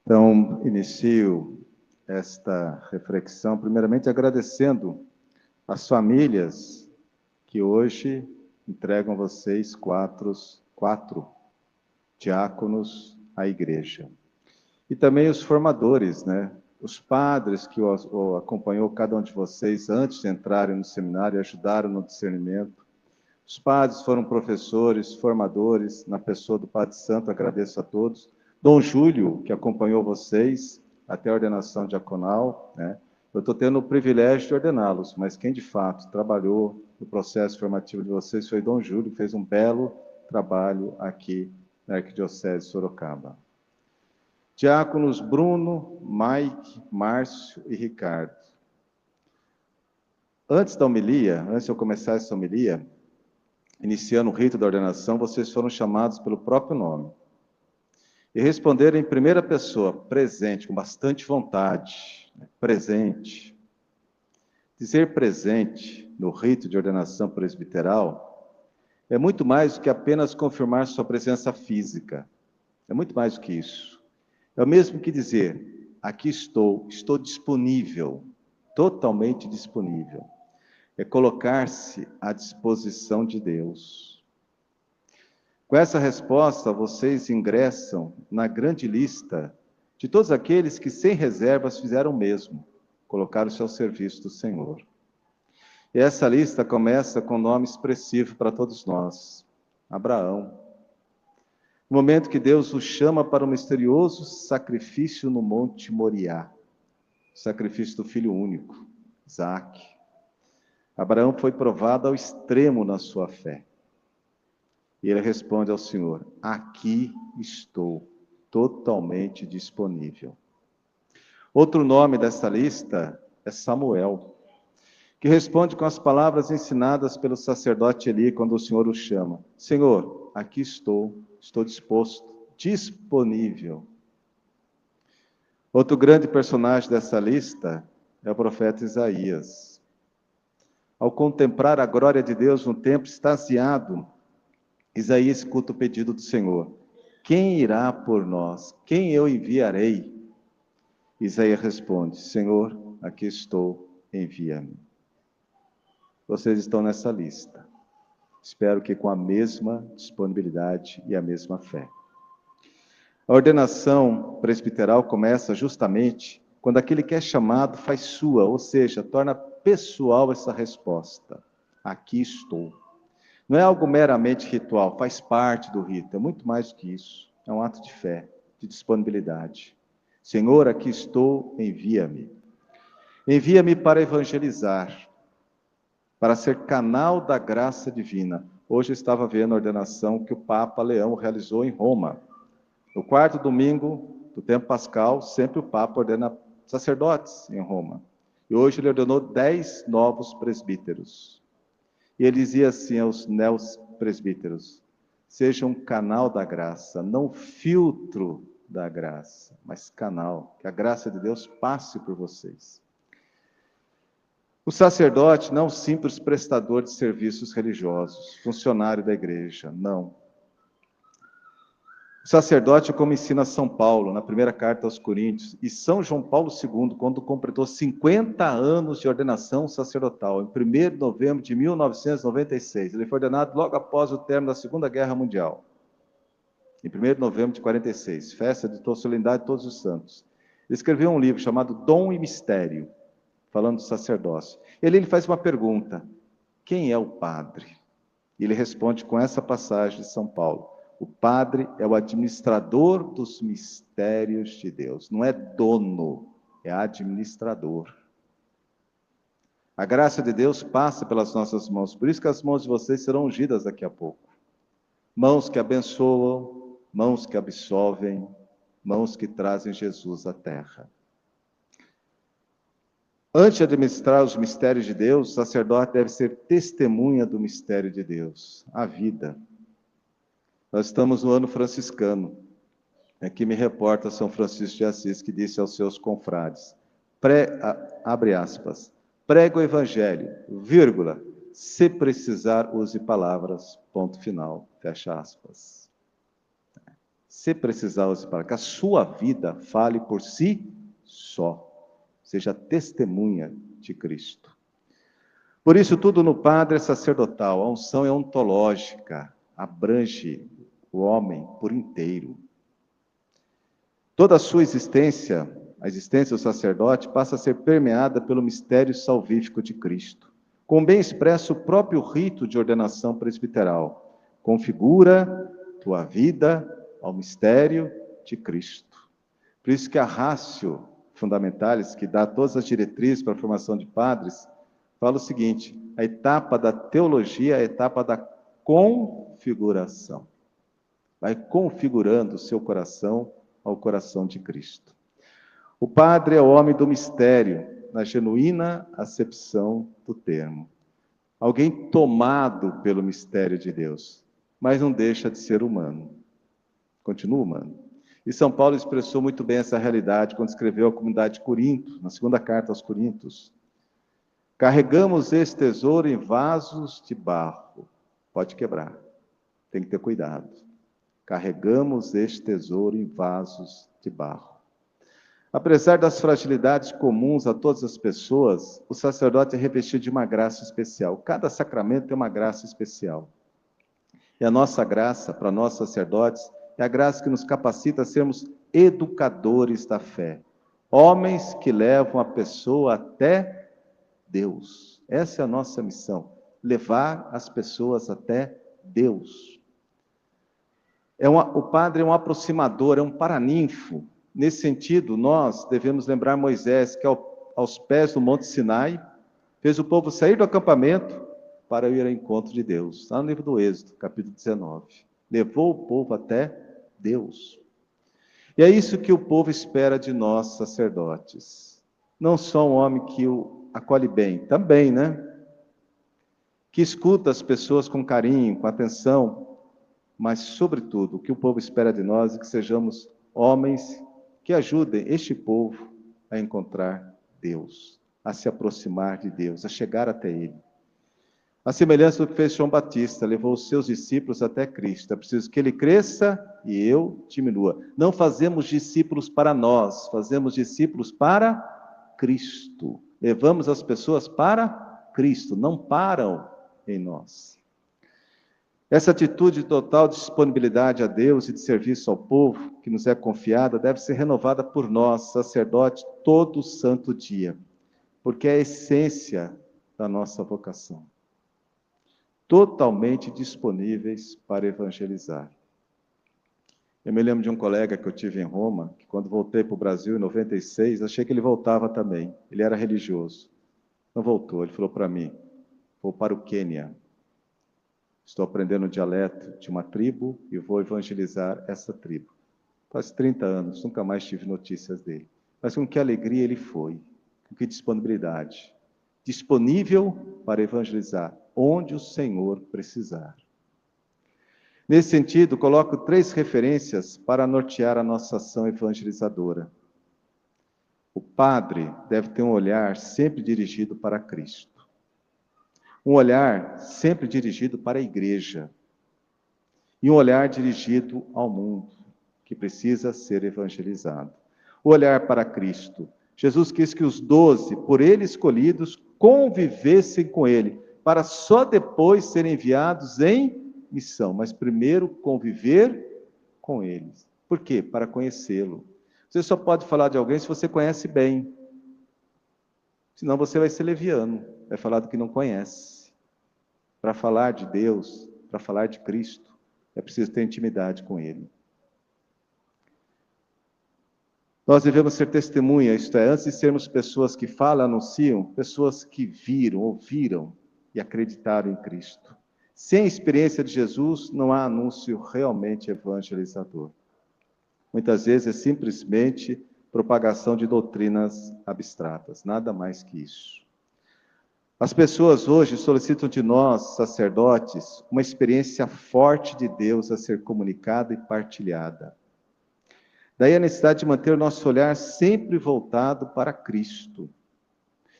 Então, inicio esta reflexão, primeiramente agradecendo as famílias que hoje entregam vocês quatro diáconos à igreja. E também os formadores, né? Os padres que o acompanhou cada um de vocês antes de entrarem no seminário e ajudaram no discernimento. Os padres foram professores, formadores, na pessoa do Padre Santo, agradeço a todos. Dom Júlio, que acompanhou vocês até a ordenação diaconal, né? Eu estou tendo o privilégio de ordená-los, mas quem de fato trabalhou no processo formativo de vocês foi Dom Júlio, que fez um belo trabalho aqui na Arquidiocese de Sorocaba. Diáconos Bruno, Mike, Márcio e Ricardo. Antes de eu começar essa homilia, iniciando o rito da ordenação, vocês foram chamados pelo próprio nome. E responderam em primeira pessoa, presente, com bastante vontade, né? Presente. Dizer presente no rito de ordenação presbiteral é muito mais do que apenas confirmar sua presença física. É muito mais do que isso. É o mesmo que dizer, aqui estou disponível, totalmente disponível. É colocar-se à disposição de Deus. Com essa resposta, vocês ingressam na grande lista de todos aqueles que, sem reservas, fizeram o mesmo, colocaram-se ao serviço do Senhor. E essa lista começa com um nome expressivo para todos nós, Abraão. No momento que Deus o chama para um misterioso sacrifício no Monte Moriá, o sacrifício do filho único, Isaque. Abraão foi provado ao extremo na sua fé. E ele responde ao Senhor, aqui estou, totalmente disponível. Outro nome dessa lista é Samuel, que responde com as palavras ensinadas pelo sacerdote Eli quando o Senhor o chama. Senhor, aqui estou disposto, disponível. Outro grande personagem dessa lista é o profeta Isaías. Ao contemplar a glória de Deus no templo extasiado, Isaías escuta o pedido do Senhor. Quem irá por nós? Quem eu enviarei? Isaías responde, Senhor, aqui estou, envia-me. Vocês estão nessa lista. Espero que com a mesma disponibilidade e a mesma fé. A ordenação presbiteral começa justamente quando aquele que é chamado faz sua, ou seja, torna pessoal essa resposta. Aqui estou. Não é algo meramente ritual, faz parte do rito, é muito mais do que isso. É um ato de fé, de disponibilidade. Senhor, aqui estou, envia-me. Envia-me para evangelizar, para ser canal da graça divina. Hoje eu estava vendo a ordenação que o Papa Leão realizou em Roma. No quarto domingo do tempo pascal, sempre o Papa ordena sacerdotes em Roma. E hoje ele ordenou 10 novos presbíteros. E ele dizia assim aos neos-presbíteros, seja um canal da graça, não filtro da graça, mas canal, que a graça de Deus passe por vocês. O sacerdote não é um simples prestador de serviços religiosos, funcionário da igreja, não. O sacerdote, como ensina São Paulo, na primeira carta aos Coríntios, e São João Paulo II, quando completou 50 anos de ordenação sacerdotal, em 1º de novembro de 1996, ele foi ordenado logo após o término da Segunda Guerra Mundial, em 1º de novembro de 46, festa de solenidade de todos os santos. Ele escreveu um livro chamado Dom e Mistério, falando do sacerdócio. Ele faz uma pergunta, quem é o padre? E ele responde com essa passagem de São Paulo. O padre é o administrador dos mistérios de Deus. Não é dono, é administrador. A graça de Deus passa pelas nossas mãos. Por isso que as mãos de vocês serão ungidas daqui a pouco. Mãos que abençoam, mãos que absolvem, mãos que trazem Jesus à terra. Antes de administrar os mistérios de Deus, o sacerdote deve ser testemunha do mistério de Deus, a vida. Nós estamos no ano franciscano. Aqui me reporta São Francisco de Assis, que disse aos seus confrades, abre aspas, prega o evangelho, vírgula, se precisar use palavras, ponto final, fecha aspas. Se precisar, use para que a sua vida fale por si só. Seja testemunha de Cristo. Por isso, tudo no Padre é sacerdotal. A unção é ontológica, abrange o homem por inteiro. Toda a sua existência, a existência do sacerdote, passa a ser permeada pelo mistério salvífico de Cristo. Com bem expresso o próprio rito de ordenação presbiteral. Configura tua vida ao mistério de Cristo. Por isso que a Ratio Fundamentalis, que dá todas as diretrizes para a formação de padres, fala o seguinte: a etapa da teologia é a etapa da configuração. Vai configurando o seu coração ao coração de Cristo. O padre é o homem do mistério, na genuína acepção do termo. Alguém tomado pelo mistério de Deus, mas não deixa de ser humano. Continua humano. E São Paulo expressou muito bem essa realidade quando escreveu à comunidade de Corinto, na segunda carta aos Coríntios. Carregamos esse tesouro em vasos de barro. Pode quebrar. Tem que ter cuidado. Carregamos este tesouro em vasos de barro. Apesar das fragilidades comuns a todas as pessoas, o sacerdote é revestido de uma graça especial. Cada sacramento tem uma graça especial. E a nossa graça, para nós sacerdotes, é a graça que nos capacita a sermos educadores da fé. Homens que levam a pessoa até Deus. Essa é a nossa missão, levar as pessoas até Deus. O padre é um aproximador, é um paraninfo. Nesse sentido, nós devemos lembrar Moisés, que aos pés do Monte Sinai, fez o povo sair do acampamento para ir ao encontro de Deus. Está no livro do Êxodo, capítulo 19. Levou o povo até Deus. E é isso que o povo espera de nós, sacerdotes. Não só um homem que o acolhe bem, também, né? Que escuta as pessoas com carinho, com atenção, mas, sobretudo, o que o povo espera de nós é que sejamos homens que ajudem este povo a encontrar Deus, a se aproximar de Deus, a chegar até Ele. A semelhança do que fez João Batista, levou os seus discípulos até Cristo. É preciso que ele cresça e eu diminua. Não fazemos discípulos para nós, fazemos discípulos para Cristo. Levamos as pessoas para Cristo, não param em nós. Essa atitude de total disponibilidade a Deus e de serviço ao povo, que nos é confiada, deve ser renovada por nós, sacerdotes, todo santo dia, porque é a essência da nossa vocação. Totalmente disponíveis para evangelizar. Eu me lembro de um colega que eu tive em Roma, que quando voltei para o Brasil em 96, achei que ele voltava também. Ele era religioso. Não voltou, ele falou para mim: vou para o Quênia. Estou aprendendo o dialeto de uma tribo e vou evangelizar essa tribo. Faz 30 anos, nunca mais tive notícias dele. Mas com que alegria ele foi, com que disponibilidade. Disponível para evangelizar onde o Senhor precisar. Nesse sentido, coloco 3 referências para nortear a nossa ação evangelizadora. O padre deve ter um olhar sempre dirigido para Cristo. Um olhar sempre dirigido para a igreja. E um olhar dirigido ao mundo, que precisa ser evangelizado. O olhar para Cristo. Jesus quis que os 12, por ele escolhidos, convivessem com ele, para só depois serem enviados em missão, mas primeiro conviver com eles. Por quê? Para conhecê-lo. Você só pode falar de alguém se você conhece bem. Senão você vai ser leviano, vai falar do que não conhece. Para falar de Deus, para falar de Cristo, é preciso ter intimidade com Ele. Nós devemos ser testemunha, isto é, antes de sermos pessoas que falam, anunciam, pessoas que viram, ouviram e acreditaram em Cristo. Sem a experiência de Jesus, não há anúncio realmente evangelizador. Muitas vezes é simplesmente propagação de doutrinas abstratas, nada mais que isso. As pessoas hoje solicitam de nós, sacerdotes, uma experiência forte de Deus a ser comunicada e partilhada. Daí a necessidade de manter o nosso olhar sempre voltado para Cristo.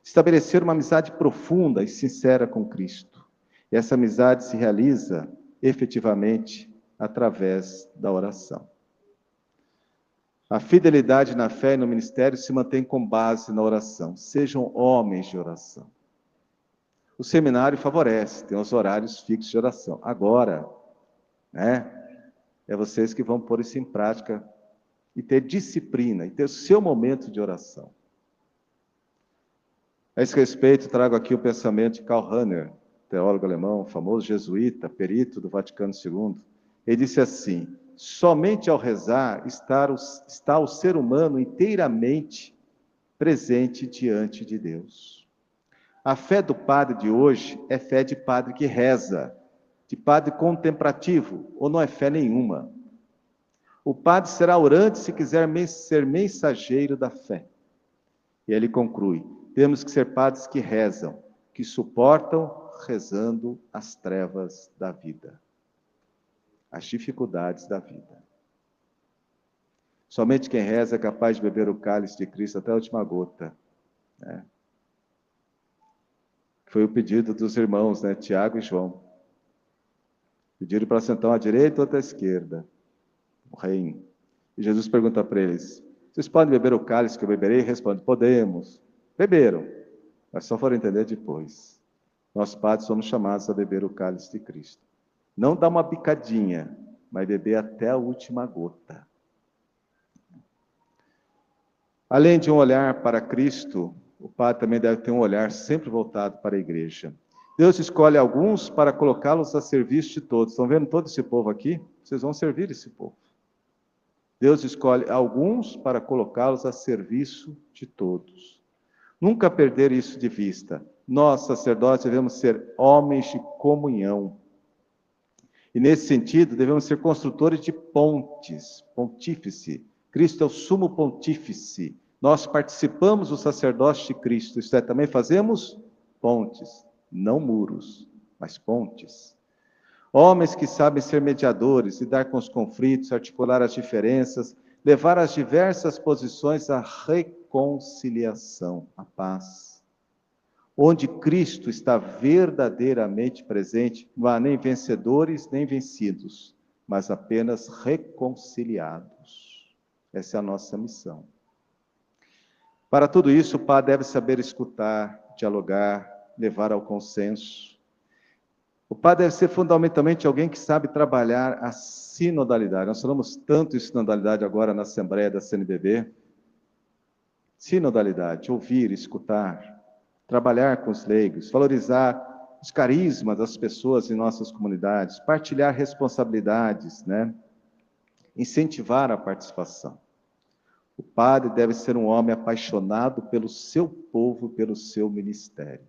Estabelecer uma amizade profunda e sincera com Cristo. E essa amizade se realiza efetivamente através da oração. A fidelidade na fé e no ministério se mantém com base na oração. Sejam homens de oração. O seminário favorece, tem os horários fixos de oração. Agora, é vocês que vão pôr isso em prática e ter disciplina, e ter o seu momento de oração. A esse respeito, trago aqui o pensamento de Karl Rahner, teólogo alemão, famoso jesuíta, perito do Vaticano II. Ele disse assim: somente ao rezar está o ser humano inteiramente presente diante de Deus. A fé do padre de hoje é fé de padre que reza, de padre contemplativo, ou não é fé nenhuma. O padre será orante se quiser ser mensageiro da fé. E ele conclui: temos que ser padres que rezam, que suportam rezando as trevas da vida, as dificuldades da vida. Somente quem reza é capaz de beber o cálice de Cristo até a última gota. Foi o pedido dos irmãos, Tiago e João. Pediram para sentar à direita ou à esquerda, o reino. E Jesus pergunta para eles: vocês podem beber o cálice que eu beberei? Responde: podemos. Beberam, mas só foram entender depois. Nós padres somos chamados a beber o cálice de Cristo. Não dar uma bicadinha, mas beber até a última gota. Além de um olhar para Cristo, o padre também deve ter um olhar sempre voltado para a igreja. Deus escolhe alguns para colocá-los a serviço de todos. Estão vendo todo esse povo aqui? Vocês vão servir esse povo. Deus escolhe alguns para colocá-los a serviço de todos. Nunca perder isso de vista. Nós, sacerdotes, devemos ser homens de comunhão. E nesse sentido, devemos ser construtores de pontes, pontífice. Cristo é o sumo pontífice. Nós participamos do sacerdócio de Cristo, isto é, também fazemos pontes, não muros, mas pontes. Homens que sabem ser mediadores, lidar com os conflitos, articular as diferenças, levar as diversas posições à reconciliação, à paz. Onde Cristo está verdadeiramente presente, não há nem vencedores nem vencidos, mas apenas reconciliados. Essa é a nossa missão. Para tudo isso, o padre deve saber escutar, dialogar, levar ao consenso. O padre deve ser fundamentalmente alguém que sabe trabalhar a sinodalidade. Nós falamos tanto em sinodalidade agora na Assembleia da CNBB. Sinodalidade, ouvir, escutar, trabalhar com os leigos, valorizar os carismas das pessoas em nossas comunidades, partilhar responsabilidades, incentivar a participação. O padre deve ser um homem apaixonado pelo seu povo, pelo seu ministério.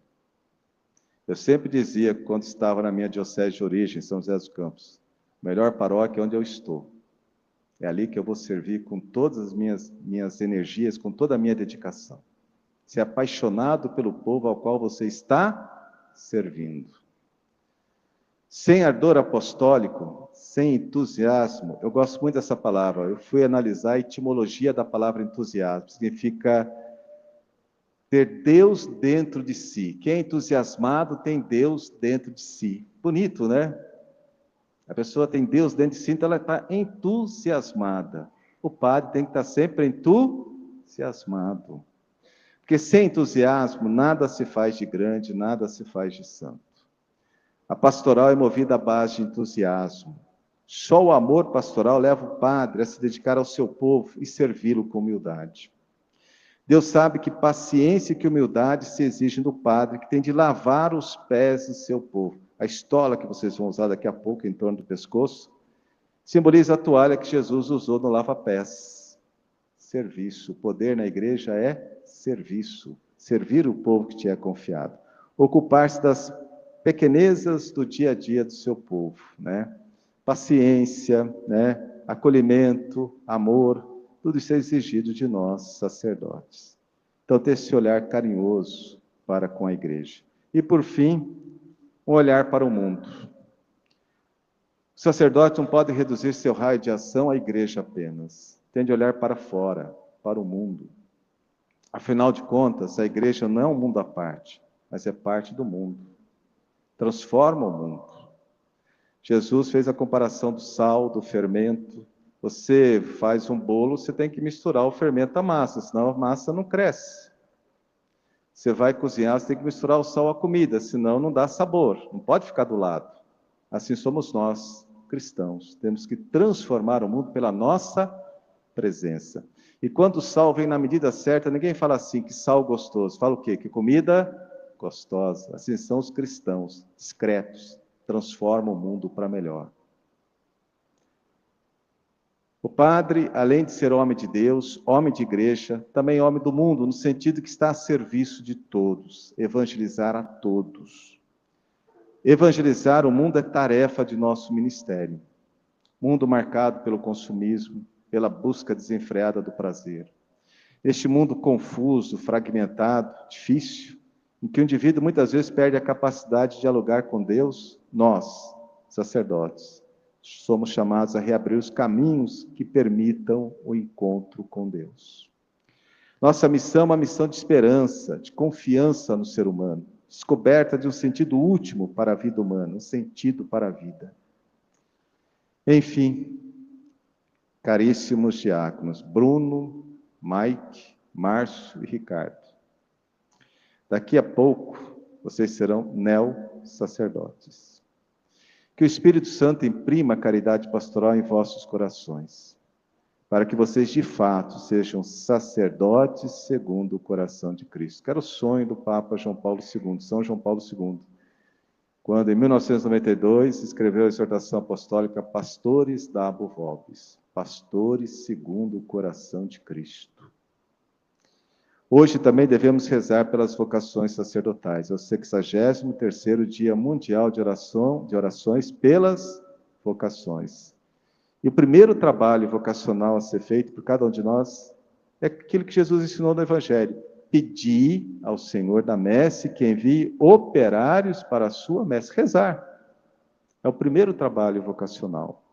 Eu sempre dizia, quando estava na minha diocese de origem, São José dos Campos, melhor paróquia é onde eu estou. É ali que eu vou servir com todas as minhas energias, com toda a minha dedicação. Ser apaixonado pelo povo ao qual você está servindo. Sem ardor apostólico, sem entusiasmo, eu gosto muito dessa palavra, eu fui analisar a etimologia da palavra entusiasmo, significa ter Deus dentro de si. Quem é entusiasmado tem Deus dentro de si. Bonito, né? A pessoa tem Deus dentro de si, então ela está entusiasmada. O padre tem que estar sempre entusiasmado. Porque sem entusiasmo, nada se faz de grande, nada se faz de santo. A pastoral é movida à base de entusiasmo. Só o amor pastoral leva o padre a se dedicar ao seu povo e servi-lo com humildade. Deus sabe que paciência e que humildade se exigem do padre, que tem de lavar os pés do seu povo. A estola que vocês vão usar daqui a pouco em torno do pescoço, simboliza a toalha que Jesus usou no lava-pés. Serviço. O poder na igreja é serviço. Servir o povo que te é confiado. Ocupar-se das pequenezas do dia a dia do seu povo, Paciência, acolhimento, amor, tudo isso é exigido de nós, sacerdotes. Então, ter esse olhar carinhoso para com a igreja. E, por fim, um olhar para o mundo. O sacerdote não pode reduzir seu raio de ação à igreja apenas. Tem de olhar para fora, para o mundo. Afinal de contas, a igreja não é um mundo à parte, mas é parte do mundo. Transforma o mundo. Jesus fez a comparação do sal, do fermento, Você faz um bolo, você tem que misturar o fermento da massa, senão a massa não cresce. Você vai cozinhar, você tem que misturar o sal à comida, senão não dá sabor, não pode ficar do lado. Assim somos nós, cristãos. Temos que transformar o mundo pela nossa presença. E quando o sal vem na medida certa, ninguém fala assim, que sal gostoso. Fala o quê? Que comida gostosa. Assim são os cristãos, discretos, transformam o mundo para melhor. O padre, além de ser homem de Deus, homem de igreja, também homem do mundo, no sentido que está a serviço de todos, evangelizar a todos. Evangelizar o mundo é tarefa de nosso ministério. Mundo marcado pelo consumismo, pela busca desenfreada do prazer. Este mundo confuso, fragmentado, difícil, em que o indivíduo muitas vezes perde a capacidade de dialogar com Deus, nós, sacerdotes, somos chamados a reabrir os caminhos que permitam o encontro com Deus. Nossa missão é uma missão de esperança, de confiança no ser humano, descoberta de um sentido último para a vida humana, um sentido para a vida. Enfim, caríssimos diáconos, Bruno, Mike, Márcio e Ricardo, daqui a pouco vocês serão neo-sacerdotes. Que o Espírito Santo imprima a caridade pastoral em vossos corações, para que vocês de fato sejam sacerdotes segundo o coração de Cristo. Que era o sonho do Papa João Paulo II, São João Paulo II, quando em 1992 escreveu a exortação apostólica Pastores Dabo Vobis, pastores segundo o coração de Cristo. Hoje também devemos rezar pelas vocações sacerdotais. É o 63º Dia Mundial de Orações pelas Vocações. E o primeiro trabalho vocacional a ser feito por cada um de nós é aquilo que Jesus ensinou no Evangelho. Pedir ao Senhor da messe que envie operários para a sua messe. Rezar. É o primeiro trabalho vocacional.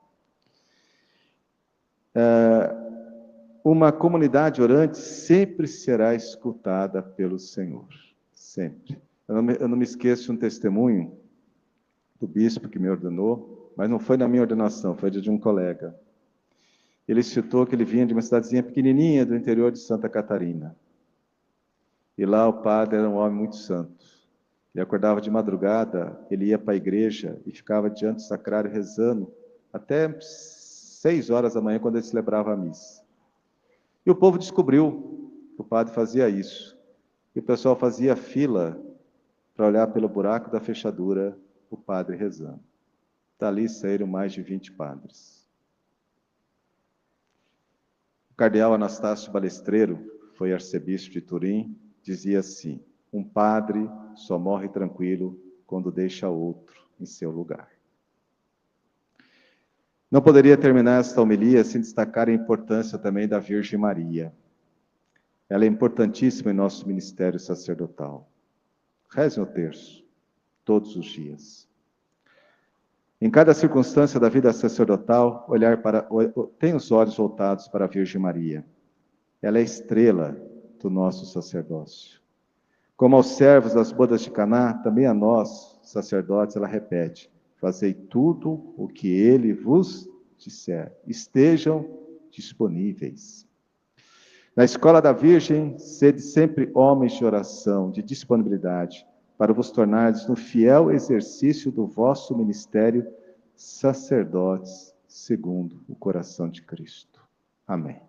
Uma comunidade orante sempre será escutada pelo Senhor. Sempre. Eu não me esqueço de um testemunho do bispo que me ordenou, mas não foi na minha ordenação, foi de um colega. Ele citou que ele vinha de uma cidadezinha pequenininha do interior de Santa Catarina. E lá o padre era um homem muito santo. Ele acordava de madrugada, ele ia para a igreja e ficava diante do sacrário rezando até 6 horas da manhã, quando ele celebrava a missa. E o povo descobriu que o padre fazia isso. E o pessoal fazia fila para olhar pelo buraco da fechadura o padre rezando. Dali saíram mais de 20 padres. O cardeal Anastácio Balestreiro, foi arcebispo de Turim, dizia assim: um padre só morre tranquilo quando deixa outro em seu lugar. Não poderia terminar esta homilia sem destacar a importância também da Virgem Maria. Ela é importantíssima em nosso ministério sacerdotal. Rezem o terço, todos os dias. Em cada circunstância da vida sacerdotal, tenha os olhos voltados para a Virgem Maria. Ela é a estrela do nosso sacerdócio. Como aos servos das bodas de Caná, também a nós, sacerdotes, ela repete: fazei tudo o que ele vos disser. Estejam disponíveis. Na escola da Virgem, sede sempre homens de oração, de disponibilidade, para vos tornares no fiel exercício do vosso ministério sacerdotes segundo o coração de Cristo. Amém.